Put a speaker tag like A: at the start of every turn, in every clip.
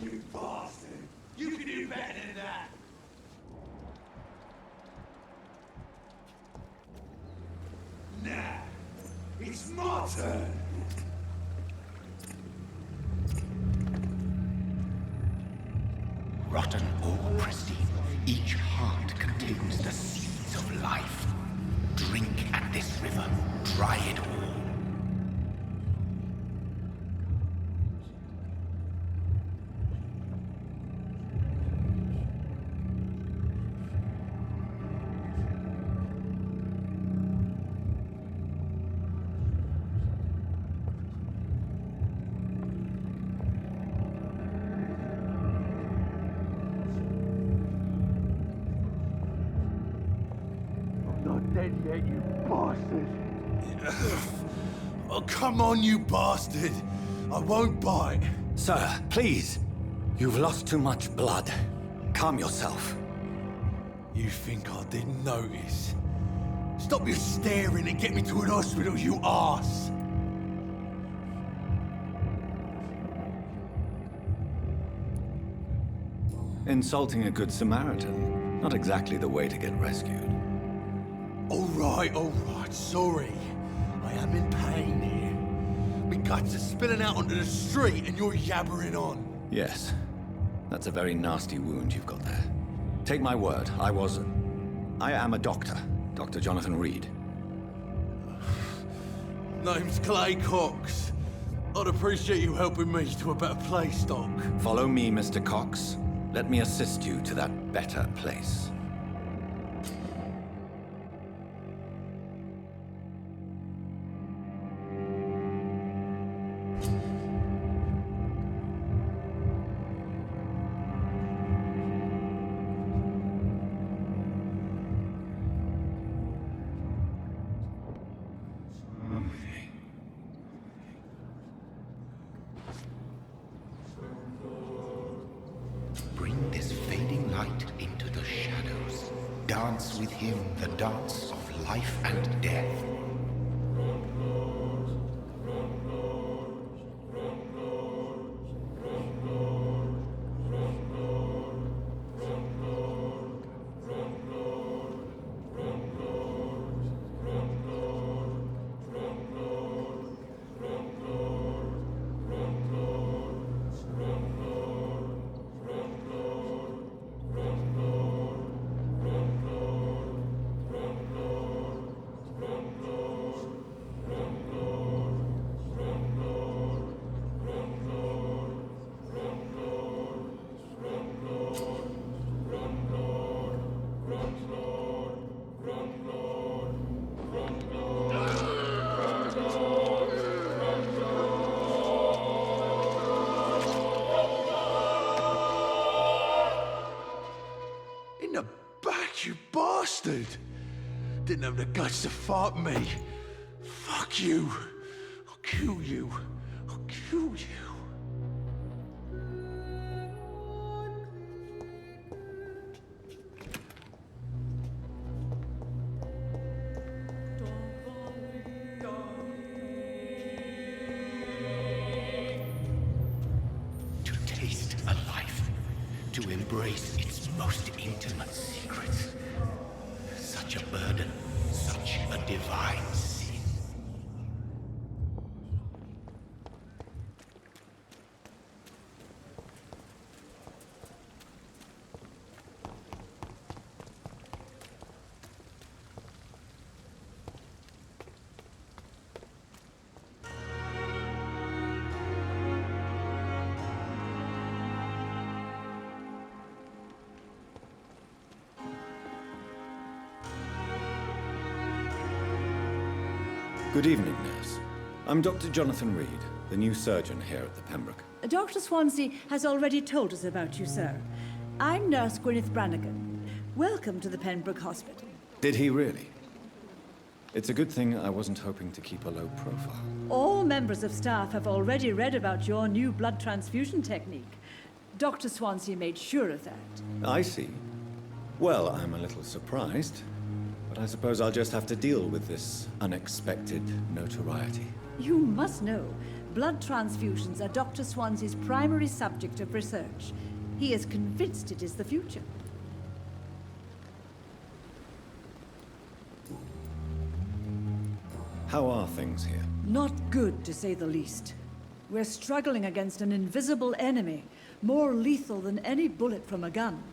A: You bastard! You can do better than that! Now, it's my turn!
B: Rotten or pristine, each heart contains the seeds of life. Drink at this river, dry it all.
A: Dead yet, you bastard! Oh, come on, you bastard! I won't bite!
C: Sir, please! You've lost too much blood. Calm yourself.
A: You think I didn't notice? Stop your staring and get me to an hospital, you arse!
C: Insulting a good Samaritan. Not exactly the way to get rescued.
A: All right, sorry. I am in pain here. My guts are spilling out onto the street and you're yabbering on.
C: Yes. That's a very nasty wound you've got there. Take my word, I am a doctor. Dr. Jonathan Reid.
A: Name's Clay Cox. I'd appreciate you helping me to a better place, Doc.
C: Follow me, Mr. Cox. Let me assist you to that better place.
B: Bring this fading light into the shadows. Dance with him the dance of life and death.
A: In the back, you bastard! Didn't have the guts to fuck me. Fuck you. I'll kill you. I'll kill you.
B: To taste a life, to embrace its most intimate secrets. Such a burden, such a divine sin.
C: Good evening, nurse. I'm Dr. Jonathan Reid, the new surgeon here at the Pembroke.
D: Dr. Swansea has already told us about you, sir. I'm Nurse Gwyneth Brannigan. Welcome to the Pembroke Hospital.
C: Did he really? It's a good thing I wasn't hoping to keep a low profile.
D: All members of staff have already read about your new blood transfusion technique. Dr. Swansea made sure of that.
C: I see. Well, I'm a little surprised, but I suppose I'll just have to deal with this unexpected notoriety.
D: You must know, Blood transfusions are Dr. Swansea's primary subject of research. He is convinced it is the future.
C: How are things here?
D: Not good, to say the least. We're struggling against an invisible enemy, more lethal than any bullet from a gun.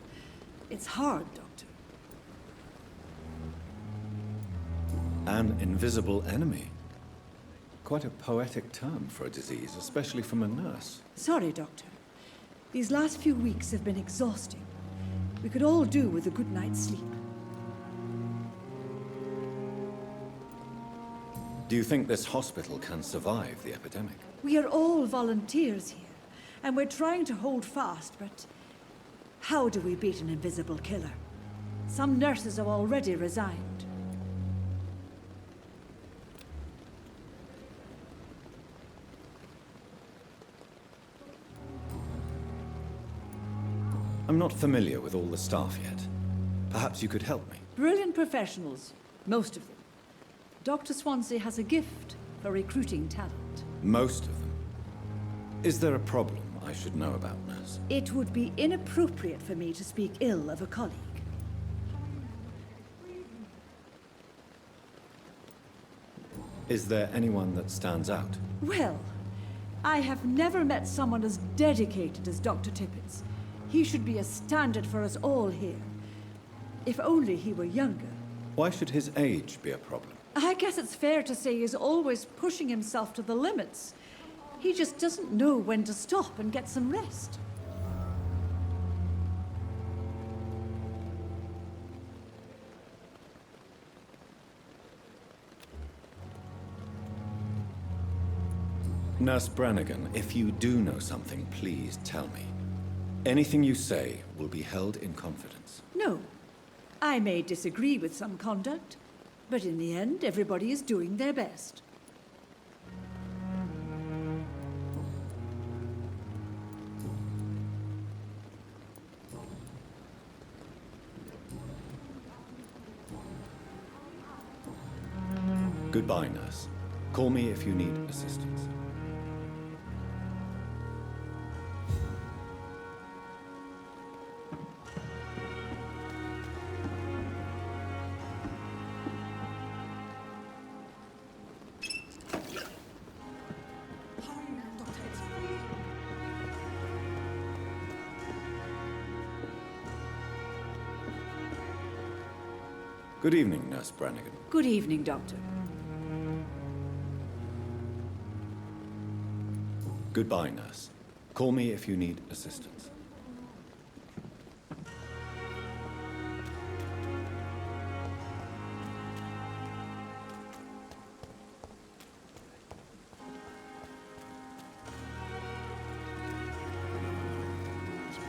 D: It's hard, Doctor.
C: An invisible enemy? Quite a poetic term for a disease, especially from a nurse.
D: Sorry, Doctor. These last few weeks have been exhausting. We could all do with a good night's sleep.
C: Do you think this hospital can survive the epidemic?
D: We are all volunteers here, and we're trying to hold fast, but how do we beat an invisible killer? Some nurses have already resigned.
C: I'm not familiar with all the staff yet. Perhaps you could help me.
D: Brilliant professionals, most of them. Dr. Swansea has a gift for recruiting talent.
C: Most of them. Is there a problem I should know about, nurse?
D: It would be inappropriate for me to speak ill of a colleague.
C: Is there anyone that stands out?
D: Well, I have never met someone as dedicated as Dr. Tippett's. He should be a standard for us all here. If only he were younger.
C: Why should his age be a problem?
D: I guess it's fair to say he's always pushing himself to the limits. He just doesn't know when to stop and get some rest.
C: Nurse Brannigan, if you do know something, please tell me. Anything you say will be held in confidence.
D: No. I may disagree with some conduct, but in the end, everybody is doing their best.
C: Goodbye, nurse. Call me if you need assistance. Good evening, Nurse Brannigan.
D: Good evening, Doctor.
C: Goodbye, nurse. Call me if you need assistance.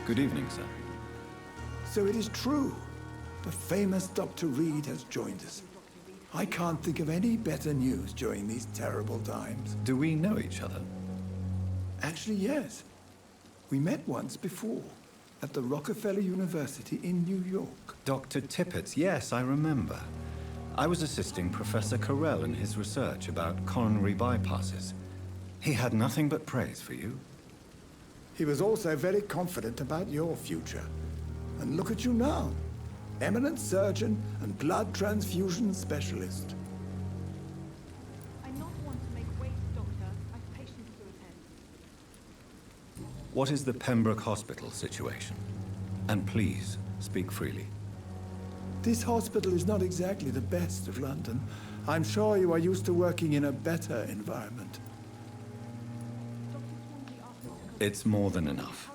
C: Good evening, sir.
A: So it is true. The famous Dr. Reid has joined us. I can't think of any better news during these terrible times.
C: Do we know each other?
A: Actually, yes. We met once before, at the Rockefeller University in New York.
C: Dr. Tippett, yes, I remember. I was assisting Professor Carell in his research about coronary bypasses. He had nothing but praise for you.
A: He was also very confident about your future. And look at you now. Eminent surgeon and blood transfusion specialist.
E: I not want to make waste, Doctor. I've patients to attend.
C: What is the Pembroke Hospital situation? And please, speak freely.
A: This hospital is not exactly the best of London. I'm sure you are used to working in a better environment.
C: It's more than enough.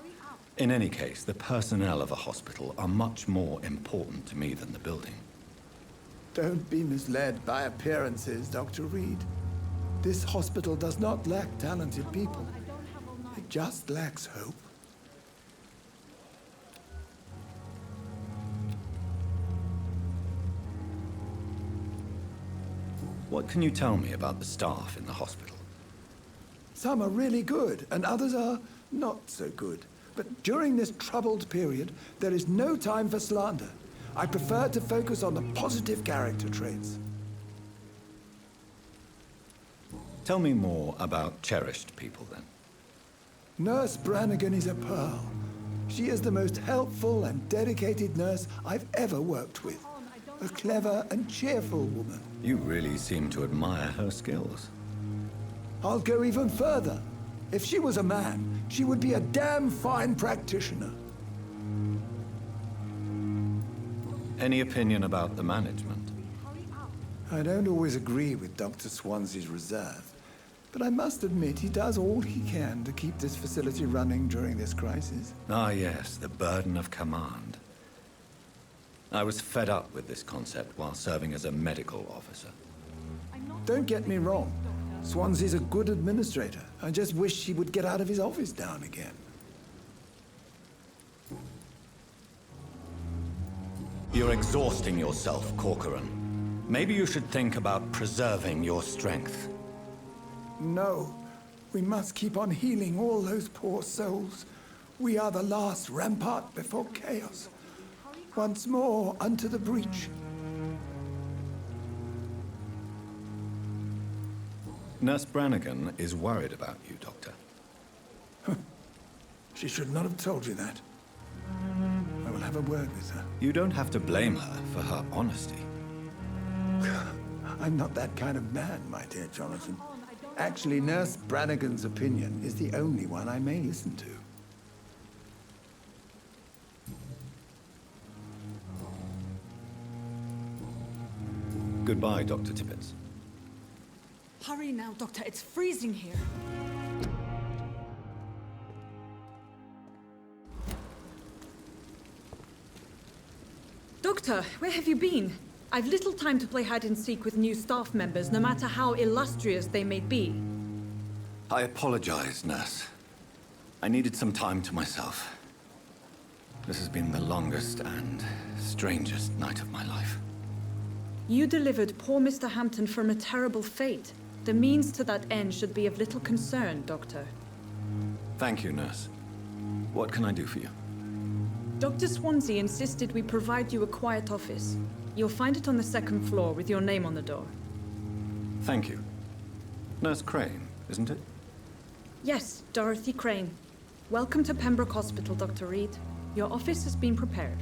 C: In any case, the personnel of a hospital are much more important to me than the building.
A: Don't be misled by appearances, Dr. Reid. This hospital does not lack talented people. It just lacks hope.
C: What can you tell me about the staff in the hospital?
A: Some are really good, and others are not so good. But during this troubled period, there is no time for slander. I prefer to focus on the positive character traits.
C: Tell me more about cherished people, then.
F: Nurse Brannigan is a pearl. She is the most helpful and dedicated nurse I've ever worked with. A clever and cheerful woman.
C: You really seem to admire her skills.
F: I'll go even further. If she was a man, she would be a damn fine practitioner.
C: Any opinion about the management?
F: I don't always agree with Dr. Swansea's reserve, but I must admit he does all he can to keep this facility running during this crisis.
C: Ah, yes, the burden of command. I was fed up with this concept while serving as a medical officer.
F: Don't get me wrong. Swansea's a good administrator. I just wish he would get out of his office now and again.
C: You're exhausting yourself, Corcoran. Maybe you should think about preserving your strength.
F: No, we must keep on healing all those poor souls. We are the last rampart before chaos. Once more unto the breach.
C: Nurse Brannigan is worried about you, Doctor.
F: She should not have told you that. I will have a word with her.
C: You don't have to blame her for her honesty.
F: I'm not that kind of man, my dear Jonathan. Actually, Nurse Brannigan's opinion is the only one I may listen to.
C: Goodbye, Dr. Tippett.
D: Hurry now, Doctor. It's freezing here. Doctor, where have you been? I've little time to play hide and seek with new staff members, no matter how illustrious they may be.
C: I apologize, nurse. I needed some time to myself. This has been the longest and strangest night of my life.
D: You delivered poor Mr. Hampton from a terrible fate. The means to that end should be of little concern, Doctor.
C: Thank you, nurse. What can I do for you?
D: Dr. Swansea insisted we provide you a quiet office. You'll find it on the second floor with your name on the door.
C: Thank you. Nurse Crane, isn't it?
D: Yes, Dorothy Crane. Welcome to Pembroke Hospital, Dr. Reid. Your office has been prepared.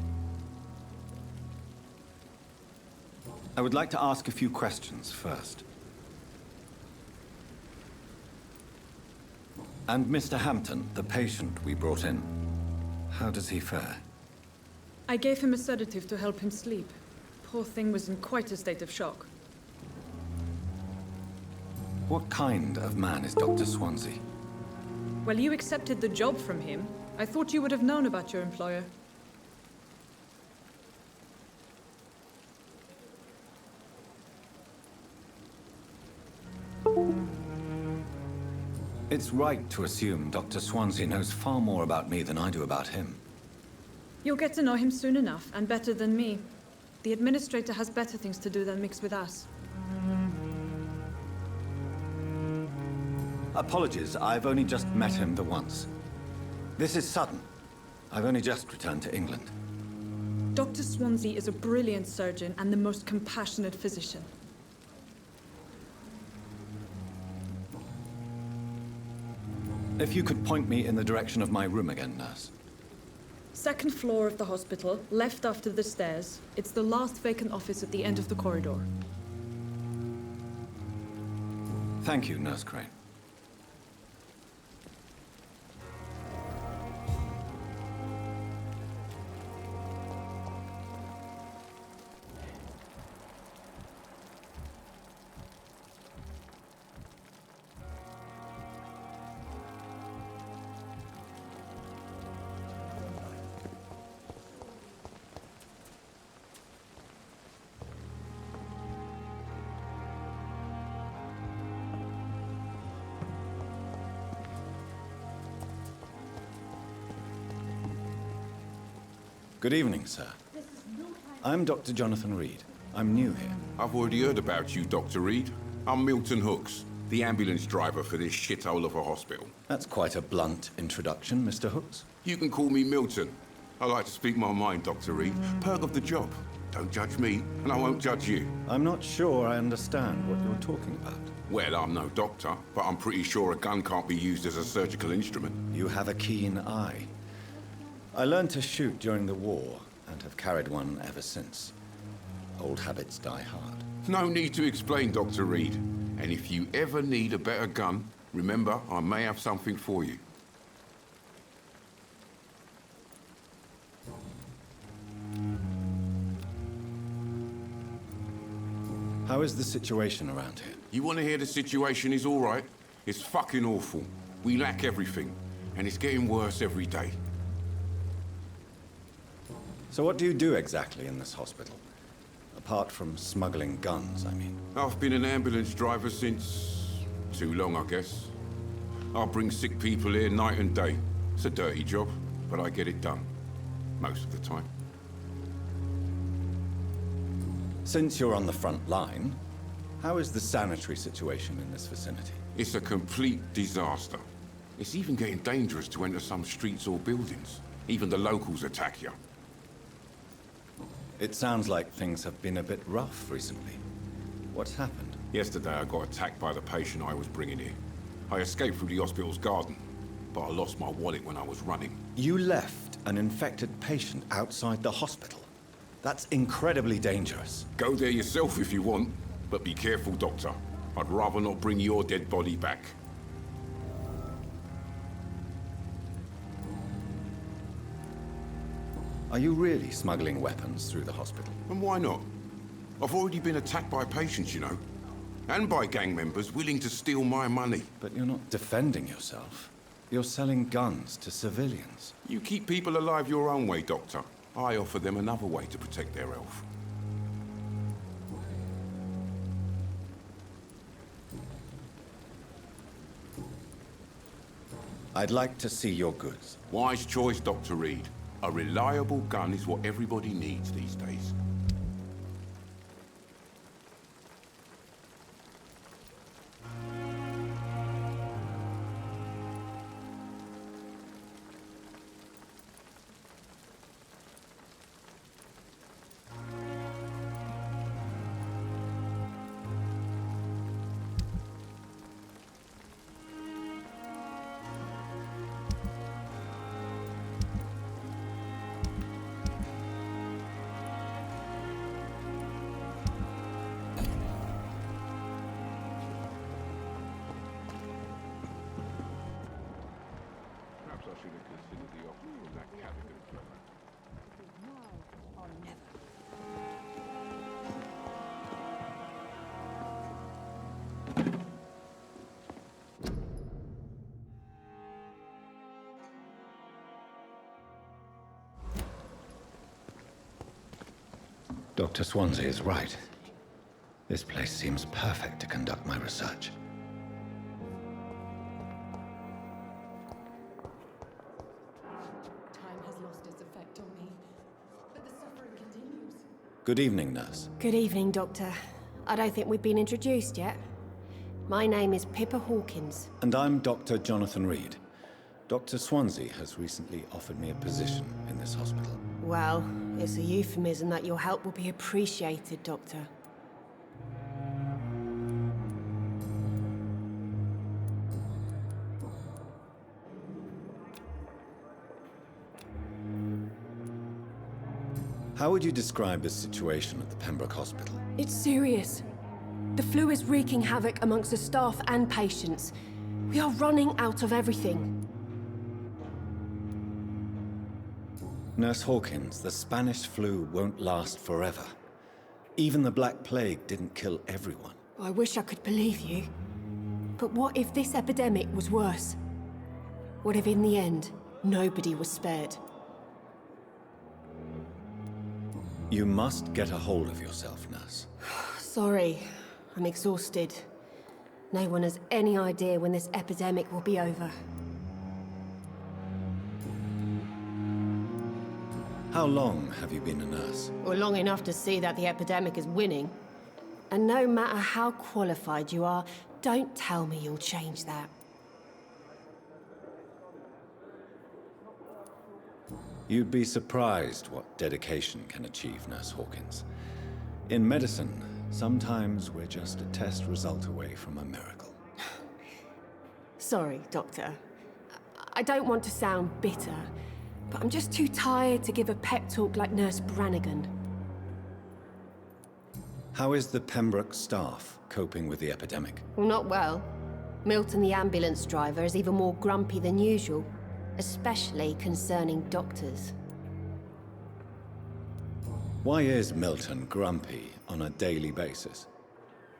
C: I would like to ask a few questions first. And Mr. Hampton, the patient we brought in, how does he fare?
D: I gave him a sedative to help him sleep. Poor thing was in quite a state of shock.
C: What kind of man is Dr. Swansea?
D: Well, you accepted the job from him. I thought you would have known about your employer.
C: It's right to assume Dr. Swansea knows far more about me than I do about him.
D: You'll get to know him soon enough, and better than me. The administrator has better things to do than mix with us.
C: Apologies, I've only just met him the once. This is sudden. I've only just returned to England.
D: Dr. Swansea is a brilliant surgeon and the most compassionate physician.
C: If you could point me in the direction of my room again, nurse.
D: Second floor of the hospital, left after the stairs. It's the last vacant office at the end of the corridor.
C: Thank you, Nurse Crane. Good evening, sir. I'm Dr. Jonathan Reid. I'm new here.
G: I've already heard about you, Dr. Reid. I'm Milton Hooks, the ambulance driver for this shithole of a hospital.
C: That's quite a blunt introduction, Mr. Hooks.
G: You can call me Milton. I like to speak my mind, Dr. Reid. Perk of the job. Don't judge me, and I won't judge you.
C: I'm not sure I understand what you're talking about.
G: Well, I'm no doctor, but I'm pretty sure a gun can't be used as a surgical instrument.
C: You have a keen eye. I learned to shoot during the war, and have carried one ever since. Old habits die hard.
G: No need to explain, Dr. Reid. And if you ever need a better gun, remember, I may have something for you.
C: How is the situation around here?
G: You want to hear the situation is all right? It's fucking awful. We lack everything, and it's getting worse every day.
C: So what do you do exactly in this hospital? Apart from smuggling guns, I mean.
G: I've been an ambulance driver since... too long, I guess. I bring sick people here night and day. It's a dirty job, but I get it done. Most of the time.
C: Since you're on the front line, how is the sanitary situation in this vicinity?
G: It's a complete disaster. It's even getting dangerous to enter some streets or buildings. Even the locals attack you.
C: It sounds like things have been a bit rough recently. What's happened?
G: Yesterday I got attacked by the patient I was bringing here. I escaped through the hospital's garden, but I lost my wallet when I was running.
C: You left an infected patient outside the hospital? That's incredibly dangerous.
G: Go there yourself if you want, but be careful, Doctor. I'd rather not bring your dead body back.
C: Are you really smuggling weapons through the hospital?
G: And why not? I've already been attacked by patients, you know. And by gang members willing to steal my money.
C: But you're not defending yourself. You're selling guns to civilians.
G: You keep people alive your own way, Doctor. I offer them another way to protect their health.
C: I'd like to see your goods.
G: Wise choice, Dr. Reid. A reliable gun is what everybody needs these days.
C: Dr. Swansea is right. This place seems perfect to conduct my research.
H: Time has lost its effect on me, but the suffering continues.
C: Good evening, nurse.
I: Good evening, Doctor. I don't think we've been introduced yet. My name is Pippa Hawkins.
C: And I'm Dr. Jonathan Reid. Dr. Swansea has recently offered me a position in this hospital.
I: Well, it's a euphemism that your help will be appreciated, Doctor.
C: How would you describe the situation at the Pembroke Hospital?
I: It's serious. The flu is wreaking havoc amongst the staff and patients. We are running out of everything.
C: Nurse Hawkins, the Spanish flu won't last forever. Even the Black Plague didn't kill everyone.
I: I wish I could believe you. But what if this epidemic was worse? What if in the end, nobody was spared?
C: You must get a hold of yourself, nurse.
I: Sorry, I'm exhausted. No one has any idea when this epidemic will be over.
C: How long have you been a nurse?
I: Well, long enough to see that the epidemic is winning. And no matter how qualified you are, don't tell me you'll change that.
C: You'd be surprised what dedication can achieve, Nurse Hawkins. In medicine, sometimes we're just a test result away from a miracle.
I: Sorry, Doctor. I don't want to sound bitter, but I'm just too tired to give a pep talk like Nurse Brannigan.
C: How is the Pembroke staff coping with the epidemic?
I: Well, not well. Milton, the ambulance driver, is even more grumpy than usual, especially concerning doctors.
C: Why is Milton grumpy on a daily basis?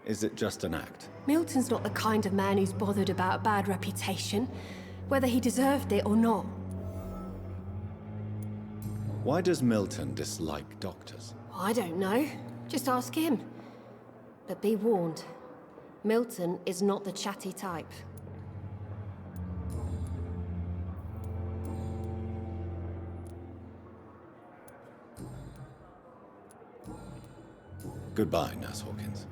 C: Is it just an act?
I: Milton's not the kind of man who's bothered about a bad reputation, whether he deserved it or not.
C: Why does Milton dislike doctors?
I: I don't know. Just ask him. But be warned, Milton is not the chatty type.
C: Goodbye, Nurse Hawkins.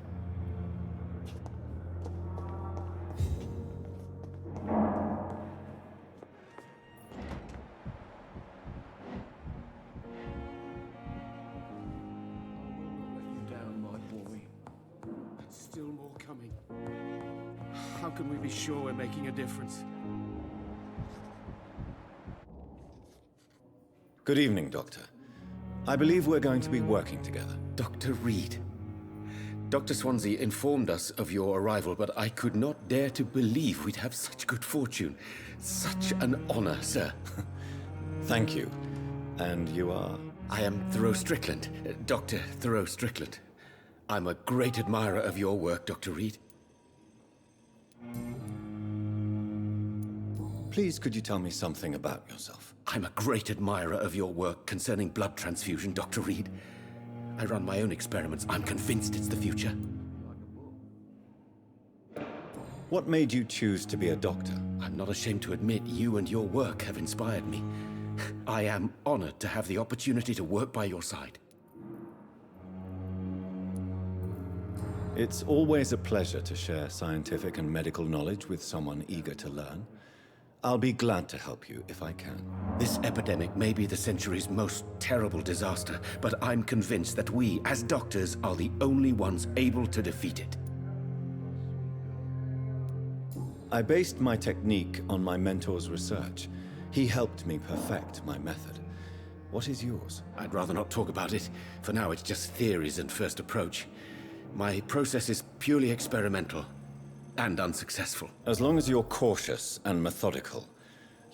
J: Still more coming. How can we be sure we're making a difference?
C: Good evening, Doctor. I believe we're going to be working together.
B: Dr. Reid. Dr. Swansea informed us of your arrival, but I could not dare to believe we'd have such good fortune. Such an honor, sir.
C: Thank you. And you are?
B: I am Thoreau Strickland, Dr. Thoreau Strickland. I'm a great admirer of your work, Dr. Reid.
C: Please, could you tell me something about yourself?
B: I'm a great admirer of your work concerning blood transfusion, Dr. Reid. I run my own experiments. I'm convinced it's the future.
C: What made you choose to be a doctor?
B: I'm not ashamed to admit you and your work have inspired me. I am honored to have the opportunity to work by your side.
C: It's always a pleasure to share scientific and medical knowledge with someone eager to learn. I'll be glad to help you if I can.
B: This epidemic may be the century's most terrible disaster, but I'm convinced that we, as doctors, are the only ones able to defeat it.
C: I based my technique on my mentor's research. He helped me perfect my method. What is yours?
B: I'd rather not talk about it. For now, it's just theories and first approach. My process is purely experimental and unsuccessful.
C: As long as you're cautious and methodical,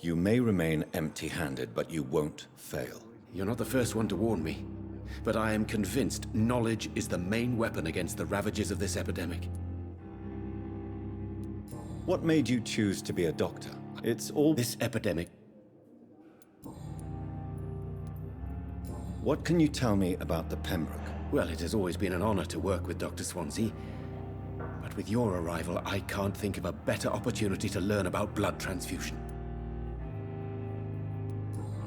C: you may remain empty-handed, but you won't fail.
B: You're not the first one to warn me, but I am convinced knowledge is the main weapon against the ravages of this epidemic.
C: What made you choose to be a doctor? It's all...
B: This epidemic...
C: What can you tell me about the Pembroke?
B: Well, it has always been an honor to work with Dr. Swansea. But with your arrival, I can't think of a better opportunity to learn about blood transfusion.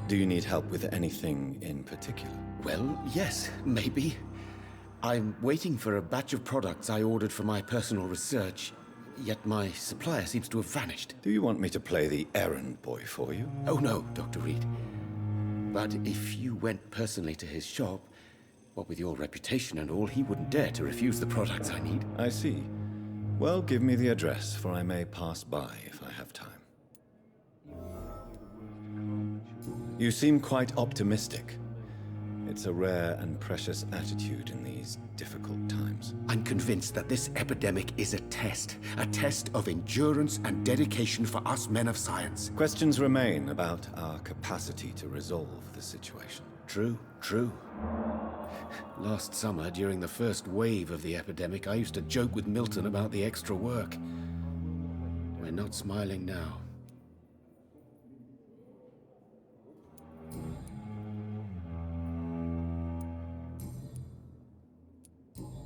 C: Do you need help with anything in particular?
B: Well, yes, maybe. I'm waiting for a batch of products I ordered for my personal research, yet my supplier seems to have vanished.
C: Do you want me to play the errand boy for you?
B: Oh no, Dr. Reid. But if you went personally to his shop, what with your reputation and all, he wouldn't dare to refuse the products I need.
C: I see. Well, give me the address, for I may pass by if I have time. You seem quite optimistic. It's a rare and precious attitude in these difficult times.
B: I'm convinced that this epidemic is a test of endurance and dedication for us men of science.
C: Questions remain about our capacity to resolve the situation.
B: True, true. Last summer, during the first wave of the epidemic, I used to joke with Milton about the extra work. We're not smiling now.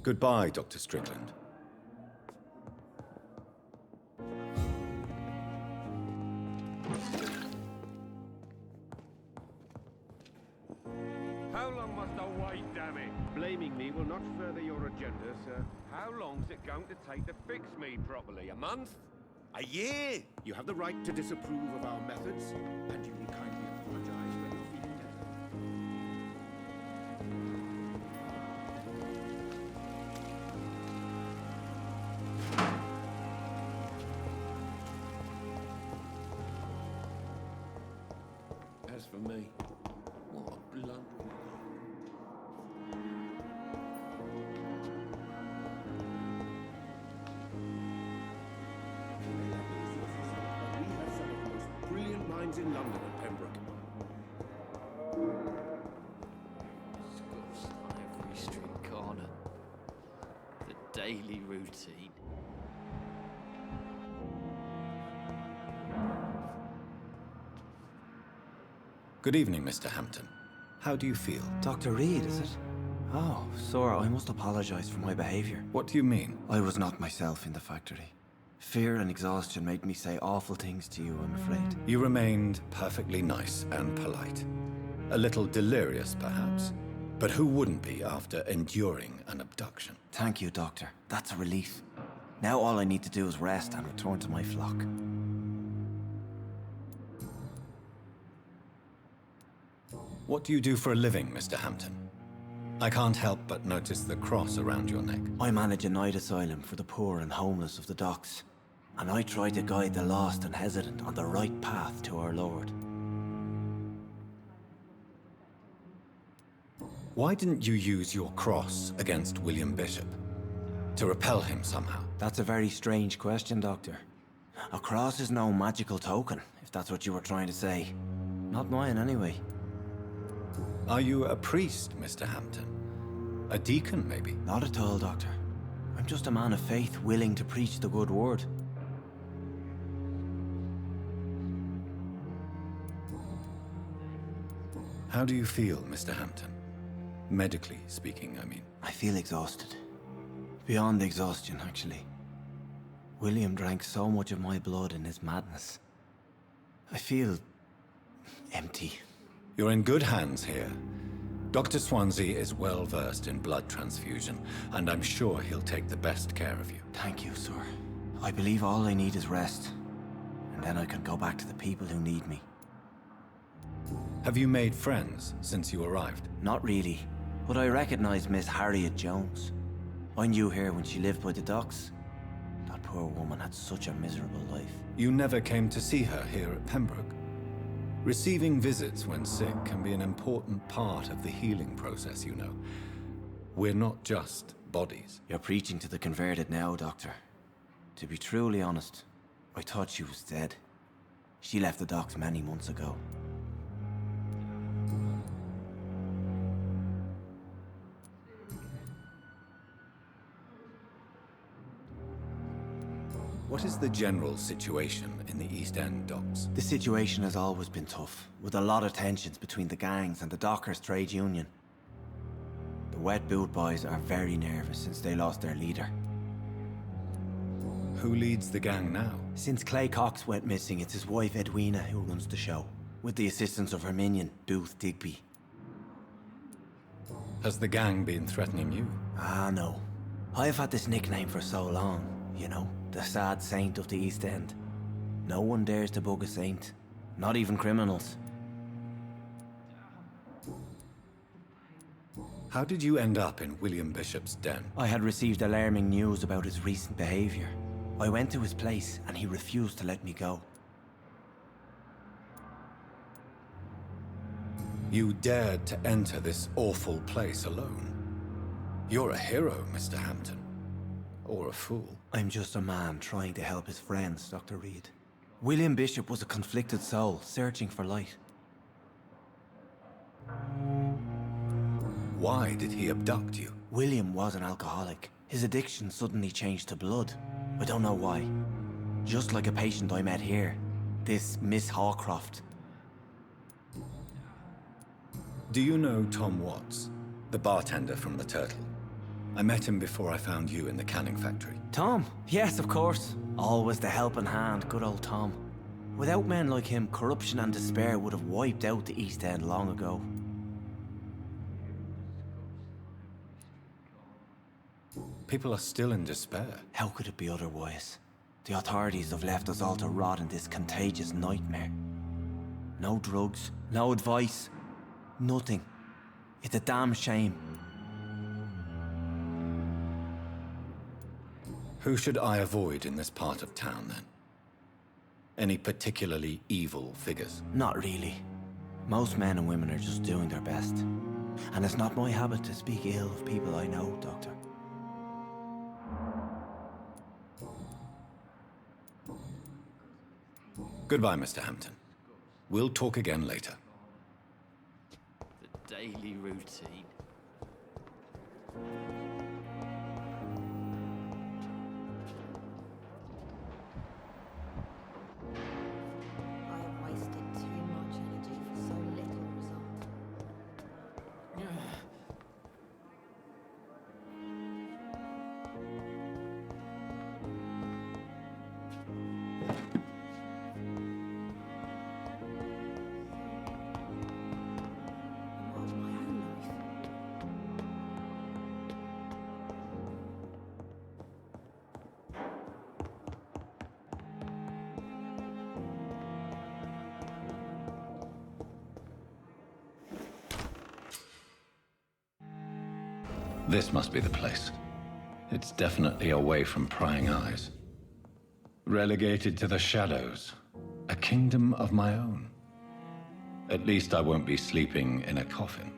C: Goodbye, Dr. Strickland.
K: How long must I wait, damn it? Blaming me will not further your agenda, sir. How long's it going to take to fix me properly? A month? A year?
J: You have the right to disapprove of our methods, and you will kindly apologize when you feel better.
B: cares for me? What a blundering. We have some of the most brilliant minds in London at Pembroke.
L: Scuffs on every street corner. The daily routine.
C: Good evening, Mr. Hampton. How do you feel?
M: Dr. Reid, is it? Oh, sir, I must apologize for my behavior.
C: What do you mean?
M: I was not myself in the factory. Fear and exhaustion made me say awful things to you, I'm afraid.
C: You remained perfectly nice and polite. A little delirious, perhaps. But who wouldn't be after enduring an abduction?
M: Thank you, Doctor. That's a relief. Now all I need to do is rest and return to my flock.
C: What do you do for a living, Mr. Hampton? I can't help but notice the cross around your neck.
M: I manage a night asylum for the poor and homeless of the docks. And I try to guide the lost and hesitant on the right path to our Lord.
C: Why didn't you use your cross against William Bishop? To repel him somehow?
M: That's a very strange question, Doctor. A cross is no magical token, if that's what you were trying to say. Not mine, anyway.
C: Are you a priest, Mr. Hampton? A deacon, maybe?
M: Not at all, Doctor. I'm just a man of faith willing to preach the good word.
C: How do you feel, Mr. Hampton? Medically speaking, I mean.
M: I feel exhausted. Beyond exhaustion, actually. William drank so much of my blood in his madness. I feel empty.
C: You're in good hands here. Dr. Swansea is well versed in blood transfusion, and I'm sure he'll take the best care of you.
M: Thank you, sir. I believe all I need is rest, and then I can go back to the people who need me.
C: Have you made friends since you arrived?
M: Not really, but I recognize Miss Harriet Jones. I knew her when she lived by the docks. That poor woman had such a miserable life.
C: You never came to see her here at Pembroke? Receiving visits when sick can be an important part of the healing process, you know. We're not just bodies.
M: You're preaching to the converted now, Doctor. To be truly honest, I thought she was dead. She left the docks many months ago.
C: What is the general situation in the East End docks?
M: The situation has always been tough, with a lot of tensions between the gangs and the dockers' trade union. The wet boot boys are very nervous since they lost their leader.
C: Who leads the gang now?
M: Since Clay Cox went missing, it's his wife Edwina who runs the show, with the assistance of her minion, Booth Digby.
C: Has the gang been threatening you?
M: Ah, no. I've had this nickname for so long, you know. The sad saint of the East End. No one dares to bug a saint. Not even criminals.
C: How did you end up in William Bishop's den?
M: I had received alarming news about his recent behavior. I went to his place and he refused to let me go.
C: You dared to enter this awful place alone. You're a hero, Mr. Hampton. Or a fool.
M: I'm just a man trying to help his friends, Dr. Reid. William Bishop was a conflicted soul, searching for light.
C: Why did he abduct you?
M: William was an alcoholic. His addiction suddenly changed to blood. I don't know why. Just like a patient I met here. This Miss Hawcroft.
C: Do you know Tom Watts? The bartender from the Turtle? I met him before I found you in the canning factory.
M: Tom? Yes, of course. Always the helping hand, good old Tom. Without men like him, corruption and despair would have wiped out the East End long ago.
C: People are still in despair.
M: How could it be otherwise? The authorities have left us all to rot in this contagious nightmare. No drugs, no advice, nothing. It's a damn shame.
C: Who should I avoid in this part of town, then? Any particularly evil figures?
M: Not really. Most men and women are just doing their best. And it's not my habit to speak ill of people I know, Doctor.
C: Goodbye, Mr. Hampton. We'll talk again later.
L: The daily routine.
N: I have wasted too much energy for so little result.
C: This must be the place. It's definitely away from prying eyes. Relegated to the shadows. A kingdom of my own. At least I won't be sleeping in a coffin.